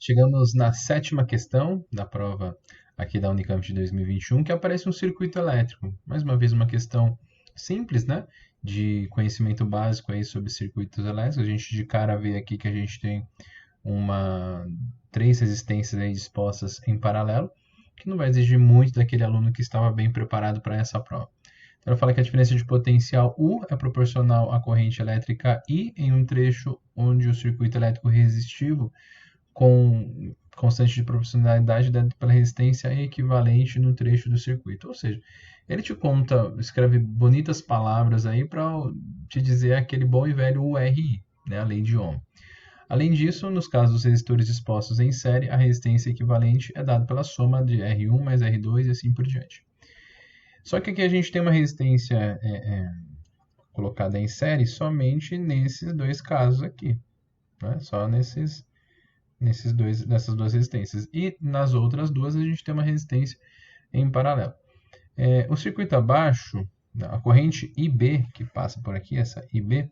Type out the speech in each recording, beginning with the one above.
Chegamos na sétima questão da prova aqui da Unicamp de 2021, que aparece um circuito elétrico. Mais uma vez, uma questão simples, né? De conhecimento básico aí sobre circuitos elétricos. A gente de cara vê aqui que a gente tem três resistências aí dispostas em paralelo, que não vai exigir muito daquele aluno que estava bem preparado para essa prova. Então, ela fala que a diferença de potencial U é proporcional à corrente elétrica I em um trecho onde o circuito elétrico resistivo com constante de proporcionalidade dada pela resistência equivalente no trecho do circuito. Ou seja, ele te conta, escreve bonitas palavras aí para te dizer aquele bom e velho URI, né, a lei de Ohm. Além disso, nos casos dos resistores expostos em série, a resistência equivalente é dada pela soma de R1 mais R2 e assim por diante. Só que aqui a gente tem uma resistência colocada em série somente nesses dois casos aqui, né? Só nessas duas resistências. E nas outras duas a gente tem uma resistência em paralelo. O circuito abaixo, a corrente IB, que passa por aqui, essa IB,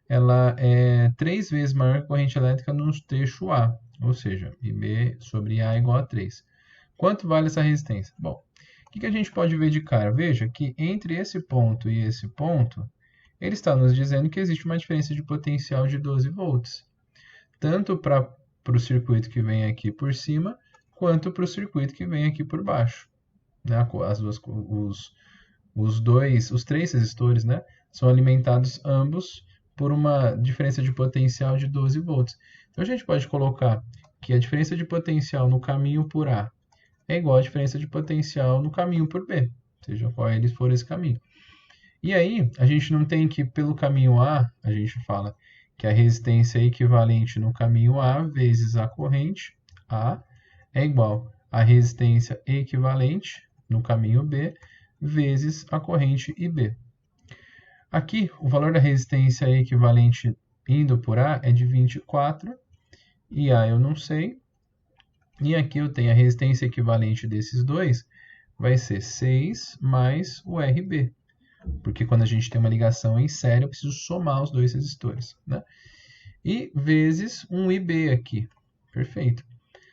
ela é 3 vezes maior que a corrente elétrica no trecho A, ou seja, IB sobre A é igual a 3. Quanto vale essa resistência? Bom, o que a gente pode ver de cara? Veja que entre esse ponto e esse ponto, ele está nos dizendo que existe uma diferença de potencial de 12 volts, tanto para o circuito que vem aqui por cima, quanto para o circuito que vem aqui por baixo. Né? Os três resistores, né, são alimentados ambos por uma diferença de potencial de 12 volts. Então a gente pode colocar que a diferença de potencial no caminho por A é igual à diferença de potencial no caminho por B, seja qual ele for esse caminho. E aí, a gente não tem que, pelo caminho A, a gente fala que a resistência equivalente no caminho A vezes a corrente A é igual à resistência equivalente no caminho B vezes a corrente IB. Aqui, o valor da resistência equivalente indo por A é de 24, e A eu não sei. E aqui eu tenho a resistência equivalente desses dois, vai ser 6 mais o RB. Porque quando a gente tem uma ligação em série, eu preciso somar os dois resistores, né? E vezes um IB aqui. Perfeito.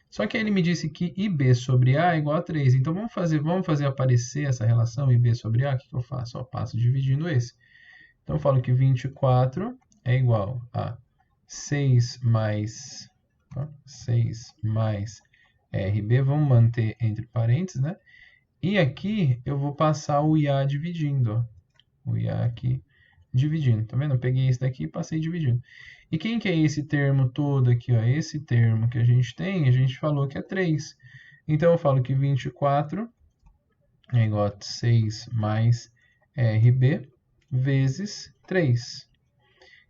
Só que ele me disse que IB sobre A é igual a 3. Então, vamos fazer aparecer essa relação IB sobre A. O que eu faço? Eu passo dividindo esse. Então, eu falo que 24 é igual a 6 mais RB. Vamos manter entre parênteses, né? E aqui eu vou passar o IA dividindo. Ó. O IA aqui dividindo. Tá vendo? Eu peguei esse daqui e passei dividindo. E quem que é esse termo todo aqui? Ó? Esse termo que a gente tem, a gente falou que é 3. Então, eu falo que 24 é igual a 6 mais RB vezes 3.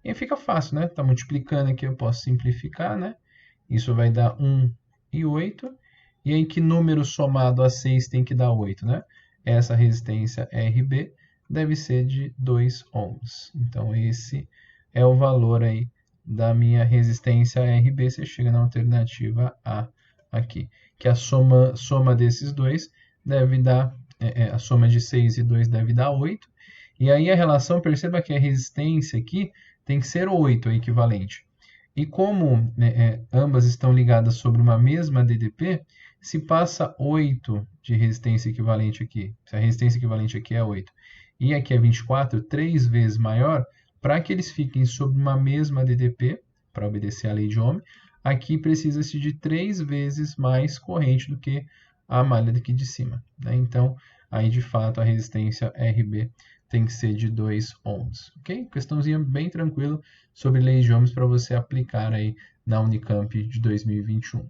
E aí fica fácil, né? Tá multiplicando aqui, eu posso simplificar, né? Isso vai dar 1 e 8. E aí, que número somado a 6 tem que dar 8, né? Essa resistência RB deve ser de 2 ohms. Então, esse é o valor aí da minha resistência RB. Você chega na alternativa A aqui. Que a soma desses dois deve dar, a soma de 6 e 2 deve dar 8. E aí a relação, perceba que a resistência aqui tem que ser 8, a equivalente. E como ambas estão ligadas sobre uma mesma DDP, se passa 8 de resistência equivalente aqui, se a resistência equivalente aqui é 8, e aqui é 24, 3 vezes maior, para que eles fiquem sobre uma mesma DDP, para obedecer a lei de Ohm, aqui precisa-se de 3 vezes mais corrente do que a malha daqui de cima. Né? Então, aí de fato a resistência RB tem que ser de 2 ohms. Ok? Questãozinha bem tranquila sobre lei de ohms para você aplicar aí na Unicamp de 2021.